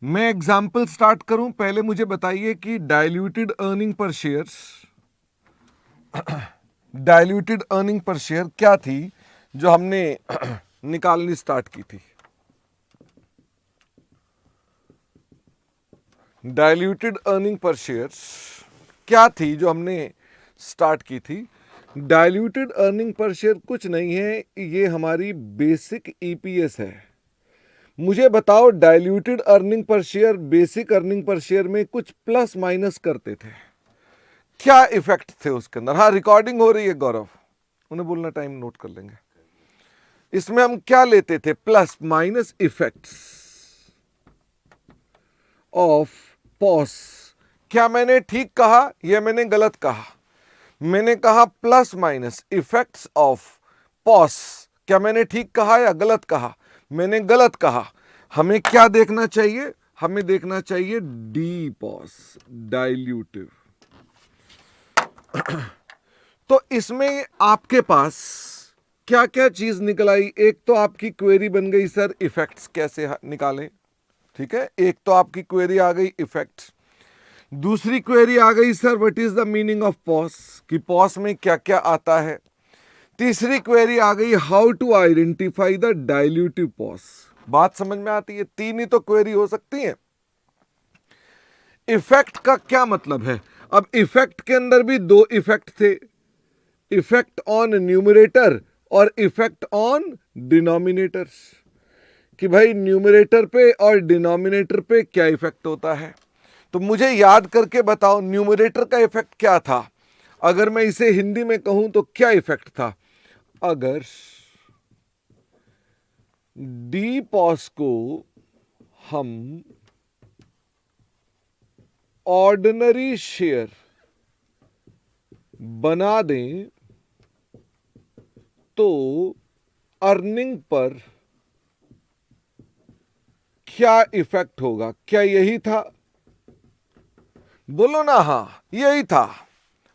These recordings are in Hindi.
मैं एग्जाम्पल स्टार्ट करूं, पहले मुझे बताइए कि diluted earning per share, diluted earning per share क्या थी जो हमने निकालनी स्टार्ट की थी। डाइल्यूटेड अर्निंग पर शेयर क्या थी जो हमने स्टार्ट की थी। डाइल्यूटेड अर्निंग पर शेयर कुछ नहीं है, ये हमारी बेसिक ईपीएस है। मुझे बताओ diluted earning per share basic earning per share में कुछ प्लस माइनस करते थे, क्या इफेक्ट थे उसके अंदर। हाँ, रिकॉर्डिंग हो रही है गौरव, उन्हें बोलना, टाइम नोट कर लेंगे। इसमें हम क्या लेते थे, plus minus effects of POS. क्या मैंने ठीक कहा या मैंने गलत कहा? मैंने कहा plus minus effects of POS. क्या मैंने ठीक कहा या गलत कहा? मैंने गलत कहा। हमें क्या देखना चाहिए? हमें देखना चाहिए डी पॉस, डाइल्यूटिव। तो इसमें आपके पास क्या क्या चीज निकल आई। एक तो आपकी क्वेरी बन गई सर इफेक्ट्स कैसे निकालें, ठीक है। एक तो आपकी क्वेरी आ गई इफेक्ट। दूसरी क्वेरी आ गई sir what is the meaning of POS, कि पॉस में क्या क्या आता है। तीसरी क्वेरी आ गई how to identify the dilutive POS. बात समझ में आती है? तीन ही तो क्वेरी हो सकती है। इफेक्ट का क्या मतलब है? अब इफेक्ट के अंदर भी दो इफेक्ट थे, इफेक्ट ऑन न्यूमरेटर और इफेक्ट ऑन डिनोमिनेटर, कि भाई न्यूमरेटर पे और डिनोमिनेटर पे क्या इफेक्ट होता है। तो मुझे याद करके बताओ न्यूमरेटर का इफेक्ट क्या था। अगर मैं इसे हिंदी में कहूं तो क्या इफेक्ट था? अगर डी पॉस को हम ऑर्डिनरी शेयर बना दें तो अर्निंग पर क्या इफेक्ट होगा। क्या यही था? बोलो ना, हां यही था।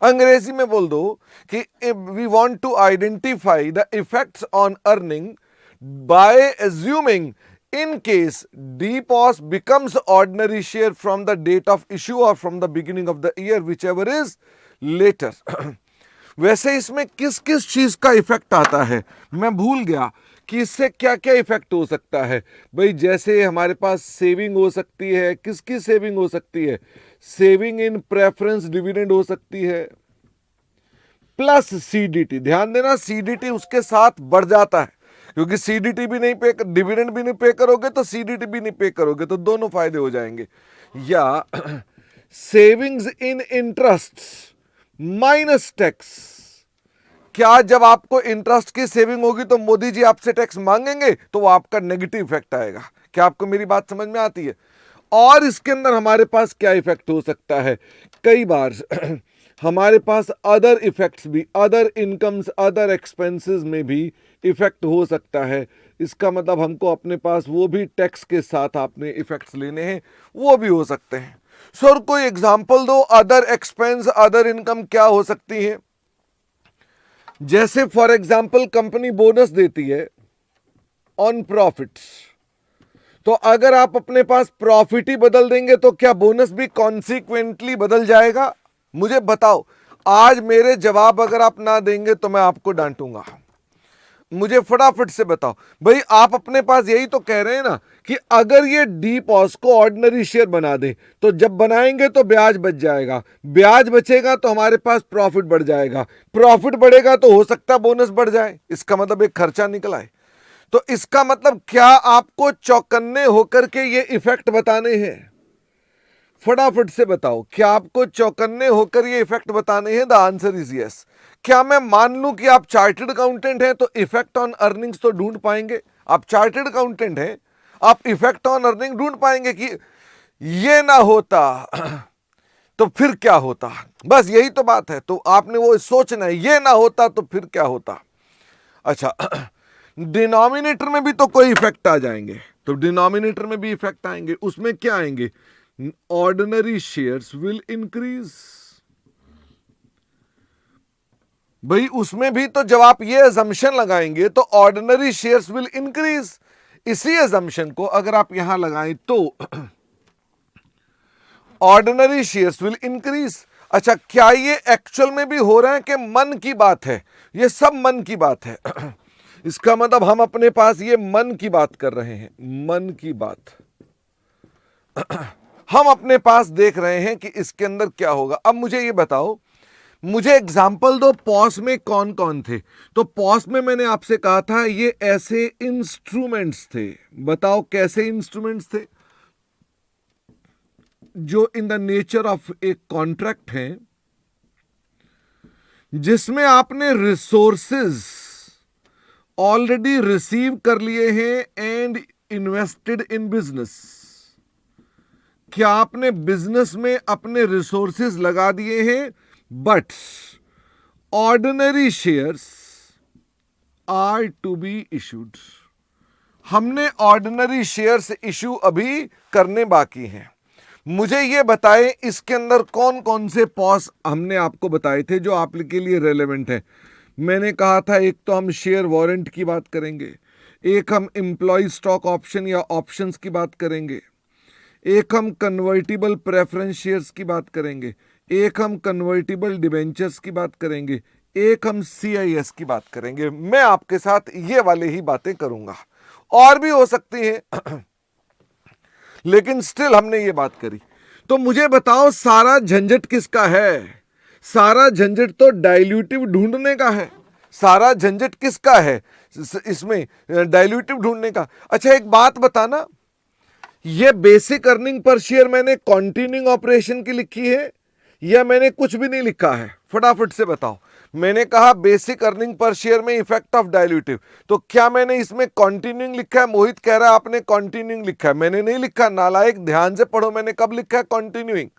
अंग्रेजी में बोल दो कि we want to identify the effects on earning by assuming in case DPOS becomes ordinary share from the date of issue or from the beginning of the year, whichever is later. वैसे इसमें किस किस चीज का इफेक्ट आता है मैं भूल गया कि इससे क्या क्या इफेक्ट हो सकता है। भाई जैसे हमारे पास सेविंग हो सकती है, किसकी सेविंग हो सकती है? सेविंग इन प्रेफरेंस डिविडेंड हो सकती है, प्लस सीडीटी। ध्यान देना सीडीटी उसके साथ बढ़ जाता है, क्योंकि सीडीटी भी नहीं पे, डिविडेंड भी नहीं पे करोगे तो सीडीटी भी नहीं पे करोगे, तो दोनों फायदे हो जाएंगे। या savings in interest minus tax. क्या जब आपको इंटरेस्ट की सेविंग होगी तो मोदी जी आपसे टैक्स मांगेंगे? तो वो आपका नेगेटिव इफेक्ट आएगा। क्या आपको मेरी बात समझ में आती है? और इसके अंदर हमारे पास क्या इफेक्ट हो सकता है? कई बार हमारे पास अदर इफेक्ट्स भी, अदर इनकम्स, अदर एक्सपेंसेस में भी इफेक्ट हो सकता है। इसका मतलब हमको अपने पास वो भी टैक्स के साथ आपने इफेक्ट्स लेने हैं, वो भी हो सकते हैं। सर कोई एग्जांपल दो, अदर एक्सपेंस अदर इनकम क्या हो सकती है? जैसे फॉर एग्जांपल कंपनी बोनस देती है ऑन प्रॉफिट्स, तो अगर आप अपने पास प्रॉफिट ही बदल देंगे तो क्या बोनस भी कॉन्सिक्वेंटली बदल जाएगा? मुझे बताओ। आज मेरे जवाब अगर आप ना देंगे तो मैं आपको डांटूंगा। मुझे फटाफट से बताओ भाई, आप अपने पास यही तो कह रहे हैं ना कि अगर ये डी पॉस को ऑर्डिनरी शेयर बना दें तो जब बनाएंगे तो ब्याज बच जाएगा, ब्याज बचेगा तो हमारे पास प्रॉफिट बढ़ जाएगा, प्रॉफिट बढ़ेगा तो हो सकता है बोनस बढ़ जाए। इसका मतलब एक खर्चा निकल आए। तो इसका मतलब क्या आपको चौकन्ने होकर के ये इफेक्ट बताने हैं? फटाफट से बताओ, क्या आपको चौकन्ने होकर ये इफेक्ट बताने हैं? The answer is yes. क्या मैं मान लूं कि आप चार्टर्ड अकाउंटेंट हैं तो इफेक्ट ऑन अर्निंग्स तो ढूंढ पाएंगे? आप चार्टर्ड अकाउंटेंट हैं, आप इफेक्ट ऑन अर्निंग ढूंढ पाएंगे कि ये ना होता तो फिर क्या होता? बस यही तो बात है। तो आपने वो सोचना है, ये ना होता तो फिर क्या होता। अच्छा, डिनोमिनेटर में भी तो कोई इफेक्ट आ जाएंगे, तो डिनोमिनेटर में भी इफेक्ट आएंगे। उसमें क्या आएंगे? ऑर्डिनरी शेयर्स विल इंक्रीज, भाई उसमें भी तो जब आप ये अजम्पशन लगाएंगे तो ऑर्डिनरी शेयर्स विल इंक्रीज। इसी अजम्पशन को अगर आप यहां लगाएं तो ऑर्डिनरी शेयर्स विल इंक्रीज। अच्छा, क्या ये एक्चुअल में भी हो रहा है कि मन की बात है? ये सब मन की बात है। इसका मतलब हम अपने पास ये मन की बात कर रहे हैं, मन की बात। हम अपने पास देख रहे हैं कि इसके अंदर क्या होगा। अब मुझे ये बताओ, मुझे एग्जाम्पल दो, पॉस में कौन कौन थे? तो पॉस में मैंने आपसे कहा था ये ऐसे इंस्ट्रूमेंट्स थे। बताओ कैसे इंस्ट्रूमेंट्स थे? जो in the nature of a contract हैं, जिसमें आपने रिसोर्सेज ऑलरेडी रिसीव कर लिए हैं एंड इन्वेस्टेड इन बिजनेस। क्या आपने बिजनेस में अपने रिसोर्सेज लगा दिए हैं, but ordinary shares are to be issued. हमने ऑर्डिनरी शेयर्स इशू अभी करने बाकी हैं। मुझे ये बताएं इसके अंदर कौन कौन से पॉस हमने आपको बताए थे जो आपके लिए रेलेवेंट है। मैंने कहा था एक तो हम शेयर वारंट की बात करेंगे, एक हम एम्प्लॉय स्टॉक ऑप्शन या ऑप्शंस की बात करेंगे, एक हम कन्वर्टिबल प्रेफरेंस शेयर्स की बात करेंगे, एक हम कन्वर्टिबल डिबेंचर्स की बात करेंगे, एक हम CIS की बात करेंगे। मैं आपके साथ ये वाले ही बातें करूंगा, और भी हो सकती हैं लेकिन स्टिल हमने ये बात करी। तो मुझे बताओ सारा झंझट किसका है? सारा झंझट तो डाइल्यूटिव ढूंढने का है। सारा झंझट किसका है इसमें? डाइल्यूटिव ढूंढने का। अच्छा एक बात बताना, ये बेसिक अर्निंग पर शेयर मैंने कंटिन्यूइंग ऑपरेशन की लिखी है या मैंने कुछ भी नहीं लिखा है? फटाफट से बताओ। मैंने कहा बेसिक अर्निंग पर शेयर में इफेक्ट ऑफ डाइल्यूटिव, तो क्या मैंने इसमें कंटिन्यूइंग लिखा है? मोहित कह रहा है आपने कंटिन्यूइंग लिखा है। मैंने नहीं लिखा, नालायक, ध्यान से पढ़ो मैंने कब लिखा है कंटिन्यूइंग।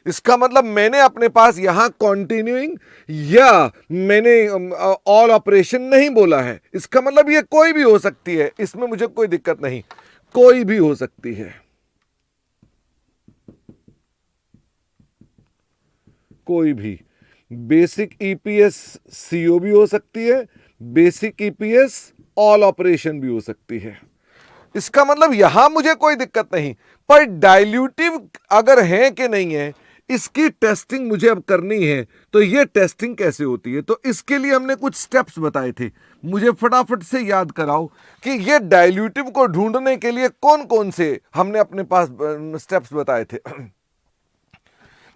इसका मतलब मैंने अपने पास यहां कंटिन्यूइंग या मैंने ऑल ऑपरेशन नहीं बोला है। इसका मतलब ये कोई भी हो सकती है, इसमें मुझे कोई दिक्कत नहीं, कोई भी हो सकती है, कोई भी। बेसिक ईपीएस CO भी हो सकती है, बेसिक ईपीएस ऑल ऑपरेशन भी हो सकती है। इसका मतलब यहां मुझे कोई दिक्कत नहीं, पर डाइल्यूटिव अगर है कि नहीं है इसकी टेस्टिंग मुझे अब करनी है। तो ये टेस्टिंग कैसे होती है? तो इसके लिए हमने कुछ स्टेप्स बताए थे, मुझे फटाफट से याद कराओ कि ये डाइल्यूटिव को ढूंढने के लिए कौन कौन से हमने अपने पास स्टेप्स बताए थे।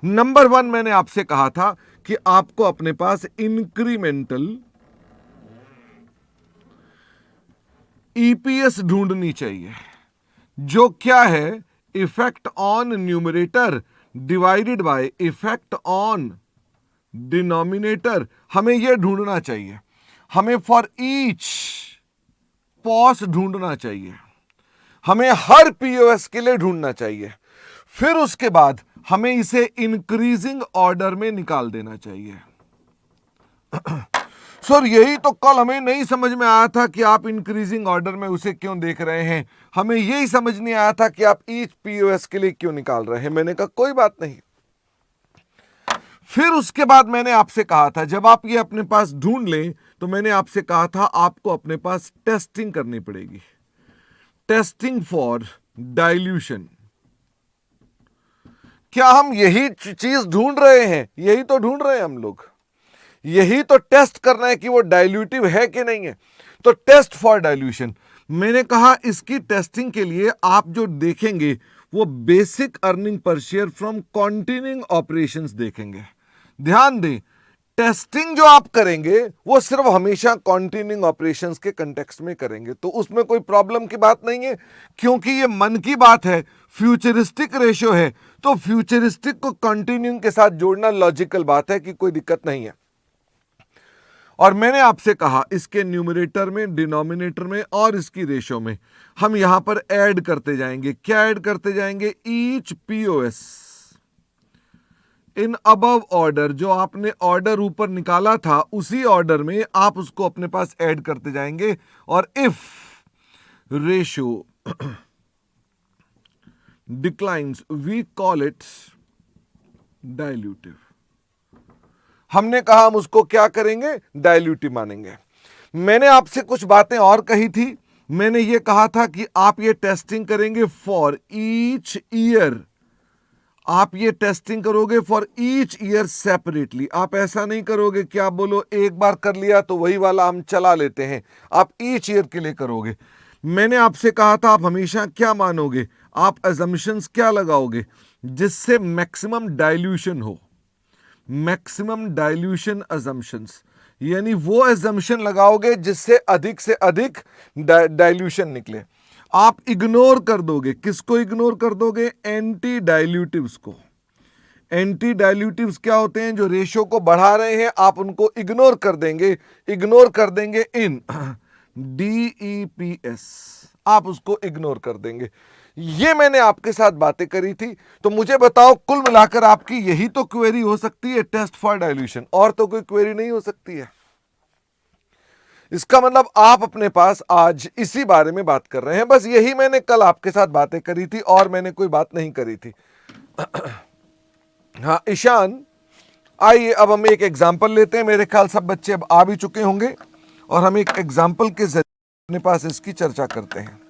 नंबर 1 मैंने आपसे कहा था कि आपको अपने पास इंक्रीमेंटल ईपीएस ढूंढनी चाहिए, जो क्या है? Effect on numerator divided by effect on denominator. हमें यह ढूंढना चाहिए, हमें फॉर ईच पॉस ढूंढना चाहिए, हमें हर पीओएस के लिए ढूंढना चाहिए। फिर उसके बाद हमें इसे इंक्रीजिंग ऑर्डर में निकाल देना चाहिए। सर यही तो कल हमें नहीं समझ में आया था कि आप इंक्रीजिंग ऑर्डर में उसे क्यों देख रहे हैं, हमें यही समझ नहीं आया था कि आप ईच पीओएस के लिए क्यों निकाल रहे हैं। मैंने कहा कोई बात नहीं। फिर उसके बाद मैंने आपसे कहा था जब आप ये अपने पास ढूंढ लें तो मैंने आपसे कहा था आपको अपने पास टेस्टिंग करनी पड़ेगी, टेस्टिंग फॉर डाइल्यूशन। क्या हम यही चीज ढूंढ रहे हैं? यही तो ढूंढ रहे हैं हम लोग, यही तो टेस्ट करना है कि वो डाइल्यूटिव है कि नहीं है। तो टेस्ट फॉर डाइल्यूशन, मैंने कहा इसकी टेस्टिंग के लिए आप जो देखेंगे वो basic earning per share from continuing operations देखेंगे। ध्यान दें, टेस्टिंग जो आप करेंगे वो सिर्फ हमेशा कंटिन्यूइंग ऑपरेशंस के कंटेक्स्ट में करेंगे, तो उसमें कोई प्रॉब्लम की बात नहीं है, क्योंकि ये मन की बात है, फ्यूचरिस्टिक रेशियो है, तो फ्यूचरिस्टिक को कंटिन्यूइंग के साथ जोड़ना लॉजिकल बात है कि कोई दिक्कत नहीं है। और मैंने आपसे कहा इसके न्यूमरेटर में, डिनोमिनेटर में और इसकी रेशियो में हम यहां पर ऐड करते जाएंगे। क्या ऐड करते जाएंगे? Each POS in above order, जो आपने ऑर्डर ऊपर निकाला था उसी ऑर्डर में आप उसको अपने पास ऐड करते जाएंगे। और if ratio declines we call it dilutive. हमने कहा हम उसको क्या करेंगे, डाइल्यूटिव मानेंगे। मैंने आपसे कुछ बातें और कही थी। मैंने ये कहा था कि आप ये टेस्टिंग करेंगे फॉर ईच ईयर, आप ये टेस्टिंग करोगे फॉर ईच ईयर सेपरेटली। आप ऐसा नहीं करोगे कि आप बोलो एक बार कर लिया तो वही वाला हम चला लेते हैं, आप ईच ईयर के लिए करोगे। मैंने आपसे कहा था आप हमेशा क्या मानोगे, आप अजम्पशंस क्या लगाओगे, जिससे मैक्सिमम डाइल्यूशन हो, मैक्सिमम डाइल्यूशन अजम्पशंस, यानी वो अजम्पशन लगाओगे जिससे अधिक से अधिक डाइल्यूशन निकले। आप इग्नोर कर दोगे, किसको इग्नोर कर दोगे, एंटी डाइल्यूटिव्स को। एंटी डाइल्यूटिव्स क्या होते हैं, जो रेशो को बढ़ा रहे हैं, आप उनको इग्नोर कर देंगे, इग्नोर कर देंगे इन DEPS, आप उसको इग्नोर कर देंगे। ये मैंने आपके साथ बातें करी थी। तो मुझे बताओ, कुल मिलाकर आपकी यही तो क्वेरी हो सकती है, टेस्ट फॉर डाइल्यूशन, और तो कोई क्वेरी नहीं हो सकती है। इसका मतलब आप अपने पास आज इसी बारे में बात कर रहे हैं, बस यही मैंने कल आपके साथ बातें करी थी और मैंने कोई बात नहीं करी थी। हाँ ईशान, आइए अब हम एक एग्जाम्पल लेते हैं। मेरे ख्याल सब बच्चे अब आ भी चुके होंगे और हम एक एग्जाम्पल के जरिए अपने पास इसकी चर्चा करते हैं।